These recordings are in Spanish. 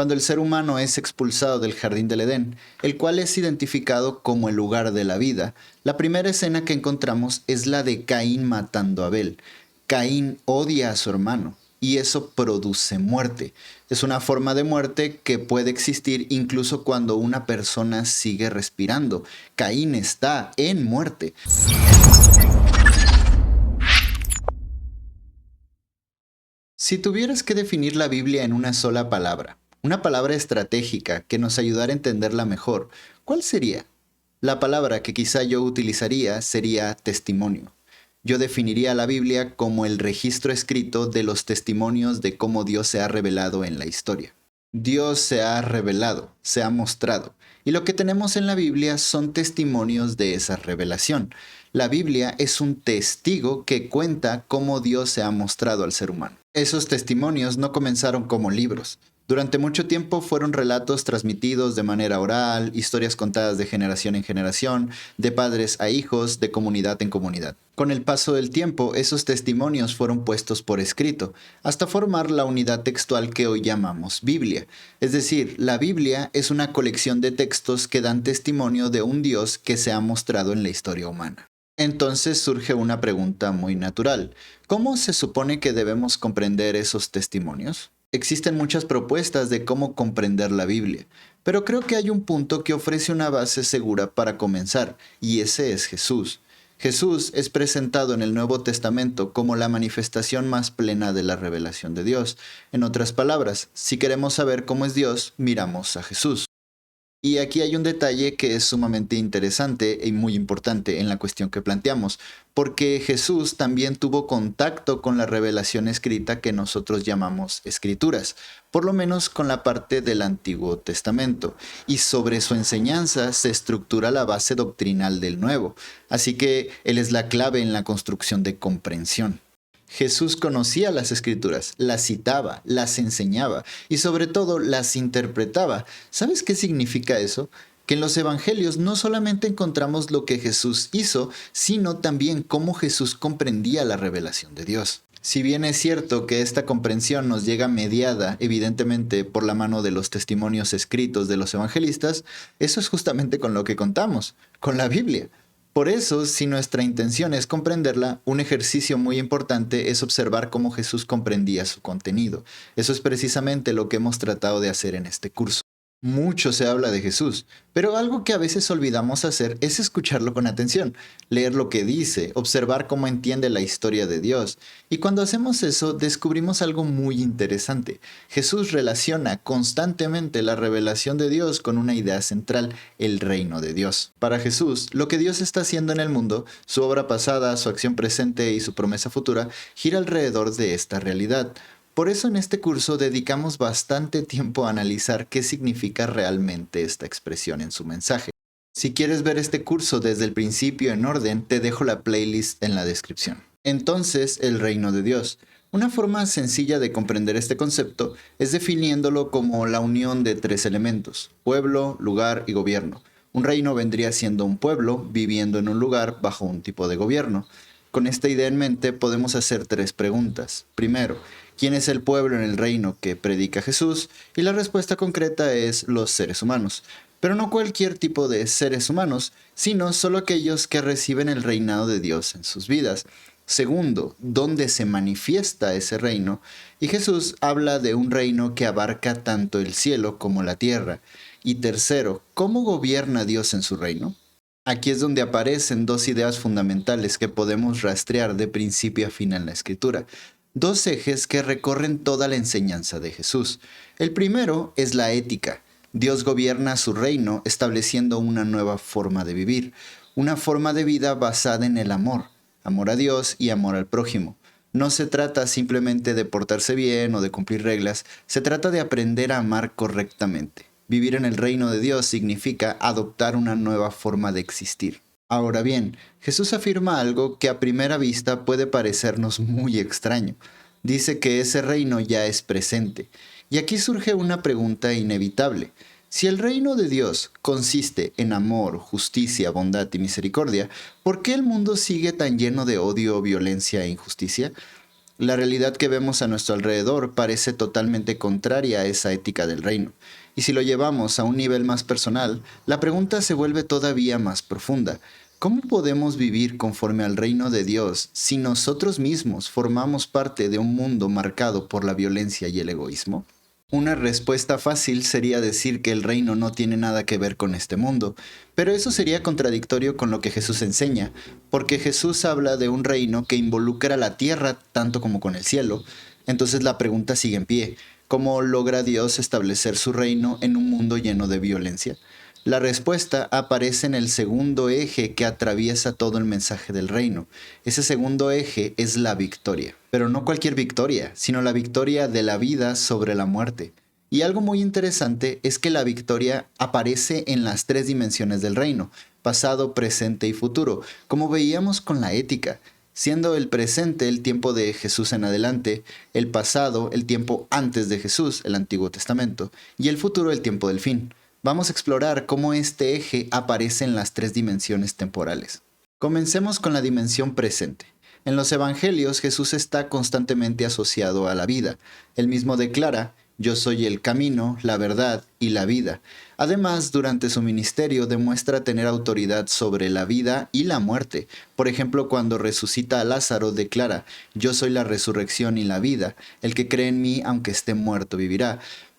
Cuando el ser humano es expulsado del jardín del Edén, el cual es identificado como el lugar de la vida, la primera escena que encontramos es la de Caín matando a Abel. Caín odia a su hermano y eso produce muerte. Es una forma de muerte que puede existir incluso cuando una persona sigue respirando. Caín está en muerte. Si tuvieras que definir la Biblia en una sola palabra, una palabra estratégica que nos ayudara a entenderla mejor, ¿cuál sería? La palabra que quizá yo utilizaría sería testimonio. Yo definiría la Biblia como el registro escrito de los testimonios de cómo Dios se ha revelado en la historia. Dios se ha revelado, se ha mostrado, y lo que tenemos en la Biblia son testimonios de esa revelación. La Biblia es un testigo que cuenta cómo Dios se ha mostrado al ser humano. Esos testimonios no comenzaron como libros. Durante mucho tiempo fueron relatos transmitidos de manera oral, historias contadas de generación en generación, de padres a hijos, de comunidad en comunidad. Con el paso del tiempo, esos testimonios fueron puestos por escrito, hasta formar la unidad textual que hoy llamamos Biblia. Es decir, la Biblia es una colección de textos que dan testimonio de un Dios que se ha mostrado en la historia humana. Entonces surge una pregunta muy natural. ¿Cómo se supone que debemos comprender esos testimonios? Existen muchas propuestas de cómo comprender la Biblia, pero creo que hay un punto que ofrece una base segura para comenzar, y ese es Jesús. Jesús es presentado en el Nuevo Testamento como la manifestación más plena de la revelación de Dios. En otras palabras, si queremos saber cómo es Dios, miramos a Jesús. Y aquí hay un detalle que es sumamente interesante y muy importante en la cuestión que planteamos, porque Jesús también tuvo contacto con la revelación escrita que nosotros llamamos escrituras, por lo menos con la parte del Antiguo Testamento, y sobre su enseñanza se estructura la base doctrinal del Nuevo, así que Él es la clave en la construcción de comprensión. Jesús conocía las escrituras, las citaba, las enseñaba y sobre todo las interpretaba. ¿Sabes qué significa eso? Que en los evangelios no solamente encontramos lo que Jesús hizo, sino también cómo Jesús comprendía la revelación de Dios. Si bien es cierto que esta comprensión nos llega mediada, evidentemente, por la mano de los testimonios escritos de los evangelistas, eso es justamente con lo que contamos, con la Biblia. Por eso, si nuestra intención es comprenderla, un ejercicio muy importante es observar cómo Jesús comprendía su contenido. Eso es precisamente lo que hemos tratado de hacer en este curso. Mucho se habla de Jesús, pero algo que a veces olvidamos hacer es escucharlo con atención, leer lo que dice, observar cómo entiende la historia de Dios. Y cuando hacemos eso, descubrimos algo muy interesante. Jesús relaciona constantemente la revelación de Dios con una idea central, el reino de Dios. Para Jesús, lo que Dios está haciendo en el mundo, su obra pasada, su acción presente y su promesa futura, gira alrededor de esta realidad. Por eso en este curso dedicamos bastante tiempo a analizar qué significa realmente esta expresión en su mensaje. Si quieres ver este curso desde el principio en orden, te dejo la playlist en la descripción. Entonces, el reino de Dios. Una forma sencilla de comprender este concepto es definiéndolo como la unión de tres elementos: pueblo, lugar y gobierno. Un reino vendría siendo un pueblo viviendo en un lugar bajo un tipo de gobierno. Con esta idea en mente podemos hacer tres preguntas. Primero, ¿quién es el pueblo en el reino que predica Jesús? Y la respuesta concreta es los seres humanos. Pero no cualquier tipo de seres humanos, sino solo aquellos que reciben el reinado de Dios en sus vidas. Segundo, ¿dónde se manifiesta ese reino? Y Jesús habla de un reino que abarca tanto el cielo como la tierra. Y tercero, ¿cómo gobierna Dios en su reino? Aquí es donde aparecen dos ideas fundamentales que podemos rastrear de principio a fin en la Escritura. Dos ejes que recorren toda la enseñanza de Jesús. El primero es la ética. Dios gobierna su reino estableciendo una nueva forma de vivir, una forma de vida basada en el amor, amor a Dios y amor al prójimo. No se trata simplemente de portarse bien o de cumplir reglas, se trata de aprender a amar correctamente. Vivir en el reino de Dios significa adoptar una nueva forma de existir. Ahora bien, Jesús afirma algo que a primera vista puede parecernos muy extraño. Dice que ese reino ya es presente. Y aquí surge una pregunta inevitable. Si el reino de Dios consiste en amor, justicia, bondad y misericordia, ¿por qué el mundo sigue tan lleno de odio, violencia e injusticia? La realidad que vemos a nuestro alrededor parece totalmente contraria a esa ética del reino. Y si lo llevamos a un nivel más personal, la pregunta se vuelve todavía más profunda. ¿Cómo podemos vivir conforme al reino de Dios si nosotros mismos formamos parte de un mundo marcado por la violencia y el egoísmo? Una respuesta fácil sería decir que el reino no tiene nada que ver con este mundo, pero eso sería contradictorio con lo que Jesús enseña, porque Jesús habla de un reino que involucra la tierra tanto como con el cielo. Entonces la pregunta sigue en pie: ¿cómo logra Dios establecer su reino en un mundo lleno de violencia? La respuesta aparece en el segundo eje que atraviesa todo el mensaje del reino. Ese segundo eje es la victoria. Pero no cualquier victoria, sino la victoria de la vida sobre la muerte. Y algo muy interesante es que la victoria aparece en las tres dimensiones del reino: pasado, presente y futuro, como veíamos con la ética, siendo el presente el tiempo de Jesús en adelante, el pasado el tiempo antes de Jesús, el Antiguo Testamento, y el futuro el tiempo del fin. Vamos a explorar cómo este eje aparece en las tres dimensiones temporales. Comencemos con la dimensión presente. En los evangelios Jesús está constantemente asociado a la vida. Él mismo declara: yo soy el camino, la verdad y la vida. Además, durante su ministerio demuestra tener autoridad sobre la vida y la muerte. Por ejemplo, cuando resucita a Lázaro declara: yo soy la resurrección y la vida. El que cree en mí, aunque esté muerto, vivirá.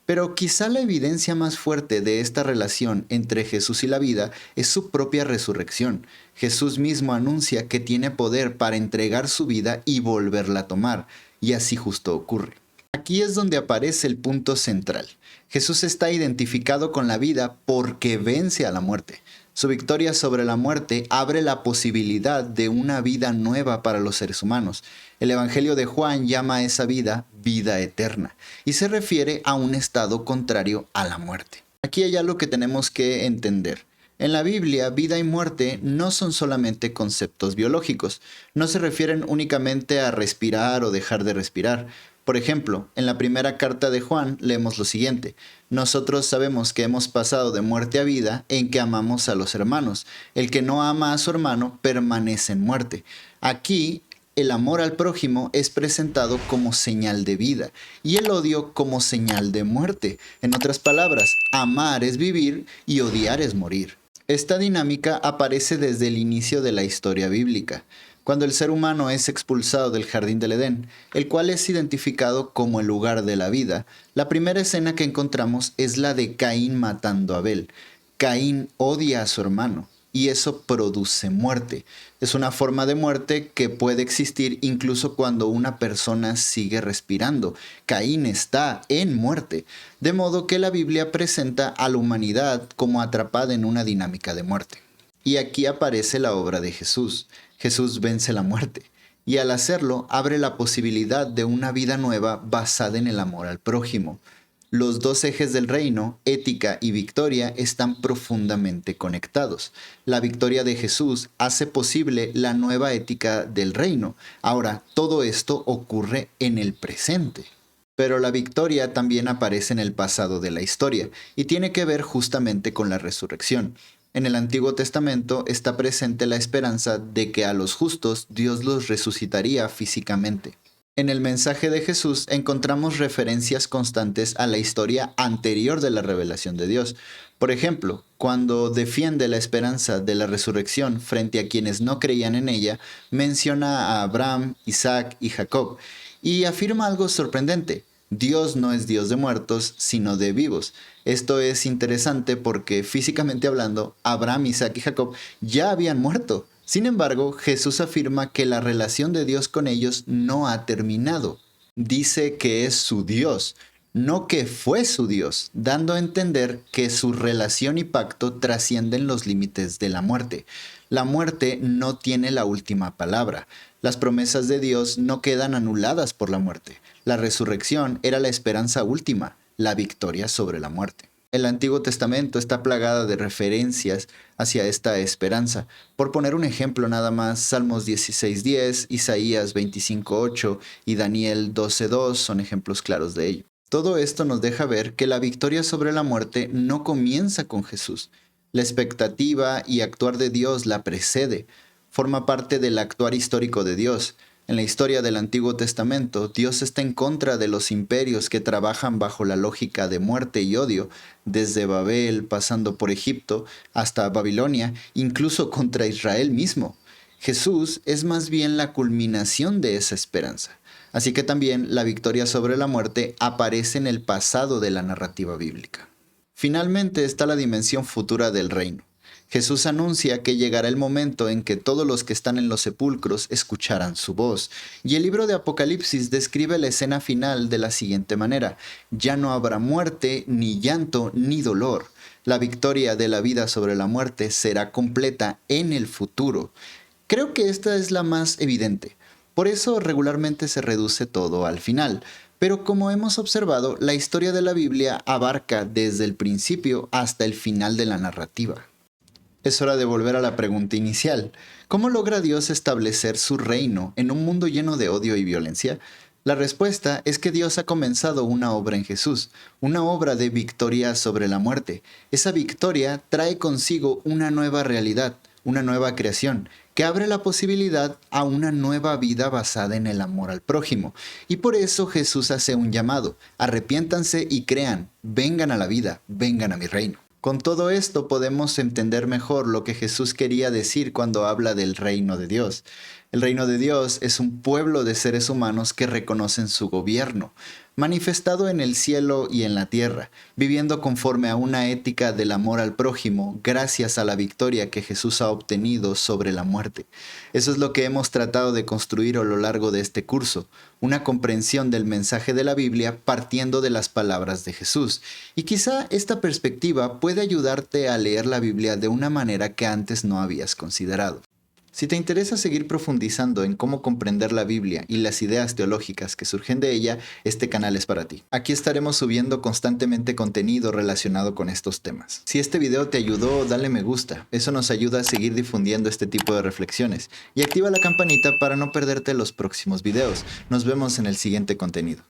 Pero quizá la evidencia más fuerte de esta relación entre Jesús y la vida es su propia resurrección. Jesús mismo anuncia que tiene poder para entregar su vida y volverla a tomar, y así justo ocurre. Aquí es donde aparece el punto central. Jesús está identificado con la vida porque vence a la muerte. Su victoria sobre la muerte abre la posibilidad de una vida nueva para los seres humanos. El Evangelio de Juan llama a esa vida vida eterna y se refiere a un estado contrario a la muerte. Aquí hay algo que tenemos que entender. En la Biblia, vida y muerte no son solamente conceptos biológicos, no se refieren únicamente a respirar o dejar de respirar. Por ejemplo, en la primera carta de Juan leemos lo siguiente: nosotros sabemos que hemos pasado de muerte a vida en que amamos a los hermanos. El que no ama a su hermano permanece en muerte. Aquí, el amor al prójimo es presentado como señal de vida y el odio como señal de muerte. En otras palabras, amar es vivir y odiar es morir. Esta dinámica aparece desde el inicio de la historia bíblica, cuando el ser humano es expulsado del jardín del Edén, el cual es identificado como el lugar de la vida. La primera escena que encontramos es la de Caín matando a Abel. Caín odia a su hermano y eso produce muerte. Es una forma de muerte que puede existir incluso cuando una persona sigue respirando. Caín está en muerte, de modo que la Biblia presenta a la humanidad como atrapada en una dinámica de muerte. Y aquí aparece la obra de Jesús. Jesús vence la muerte y al hacerlo abre la posibilidad de una vida nueva basada en el amor al prójimo. Los dos ejes del reino, ética y victoria, están profundamente conectados. La victoria de Jesús hace posible la nueva ética del reino. Ahora, todo esto ocurre en el presente. Pero la victoria también aparece en el pasado de la historia y tiene que ver justamente con la resurrección. En el Antiguo Testamento está presente la esperanza de que a los justos Dios los resucitaría físicamente. En el mensaje de Jesús encontramos referencias constantes a la historia anterior de la revelación de Dios. Por ejemplo, cuando defiende la esperanza de la resurrección frente a quienes no creían en ella, menciona a Abraham, Isaac y Jacob, y afirma algo sorprendente: Dios no es Dios de muertos, sino de vivos. Esto es interesante porque físicamente hablando, Abraham, Isaac y Jacob ya habían muerto. Sin embargo, Jesús afirma que la relación de Dios con ellos no ha terminado. Dice que es su Dios, no que fue su Dios, dando a entender que su relación y pacto trascienden los límites de la muerte. La muerte no tiene la última palabra. Las promesas de Dios no quedan anuladas por la muerte. La resurrección era la esperanza última, la victoria sobre la muerte. El Antiguo Testamento está plagado de referencias hacia esta esperanza. Por poner un ejemplo nada más, Salmos 16:10, Isaías 25:8 y Daniel 12:2 son ejemplos claros de ello. Todo esto nos deja ver que la victoria sobre la muerte no comienza con Jesús. La expectativa y actuar de Dios la precede. Forma parte del actuar histórico de Dios. En la historia del Antiguo Testamento, Dios está en contra de los imperios que trabajan bajo la lógica de muerte y odio, desde Babel, pasando por Egipto, hasta Babilonia, incluso contra Israel mismo. Jesús es más bien la culminación de esa esperanza. Así que también la victoria sobre la muerte aparece en el pasado de la narrativa bíblica. Finalmente está la dimensión futura del reino. Jesús anuncia que llegará el momento en que todos los que están en los sepulcros escucharán su voz, y el libro de Apocalipsis describe la escena final de la siguiente manera: ya no habrá muerte, ni llanto, ni dolor. La victoria de la vida sobre la muerte será completa en el futuro. Creo que esta es la más evidente. Por eso regularmente se reduce todo al final. Pero como hemos observado, la historia de la Biblia abarca desde el principio hasta el final de la narrativa. Es hora de volver a la pregunta inicial. ¿Cómo logra Dios establecer su reino en un mundo lleno de odio y violencia? La respuesta es que Dios ha comenzado una obra en Jesús, una obra de victoria sobre la muerte. Esa victoria trae consigo una nueva realidad, una nueva creación, que abre la posibilidad a una nueva vida basada en el amor al prójimo. Y por eso Jesús hace un llamado: arrepiéntanse y crean, vengan a la vida, vengan a mi reino. Con todo esto podemos entender mejor lo que Jesús quería decir cuando habla del reino de Dios. El reino de Dios es un pueblo de seres humanos que reconocen su gobierno, manifestado en el cielo y en la tierra, viviendo conforme a una ética del amor al prójimo, gracias a la victoria que Jesús ha obtenido sobre la muerte. Eso es lo que hemos tratado de construir a lo largo de este curso, una comprensión del mensaje de la Biblia partiendo de las palabras de Jesús. Y quizá esta perspectiva puede ayudarte a leer la Biblia de una manera que antes no habías considerado. Si te interesa seguir profundizando en cómo comprender la Biblia y las ideas teológicas que surgen de ella, este canal es para ti. Aquí estaremos subiendo constantemente contenido relacionado con estos temas. Si este video te ayudó, dale me gusta. Eso nos ayuda a seguir difundiendo este tipo de reflexiones. Y activa la campanita para no perderte los próximos videos. Nos vemos en el siguiente contenido.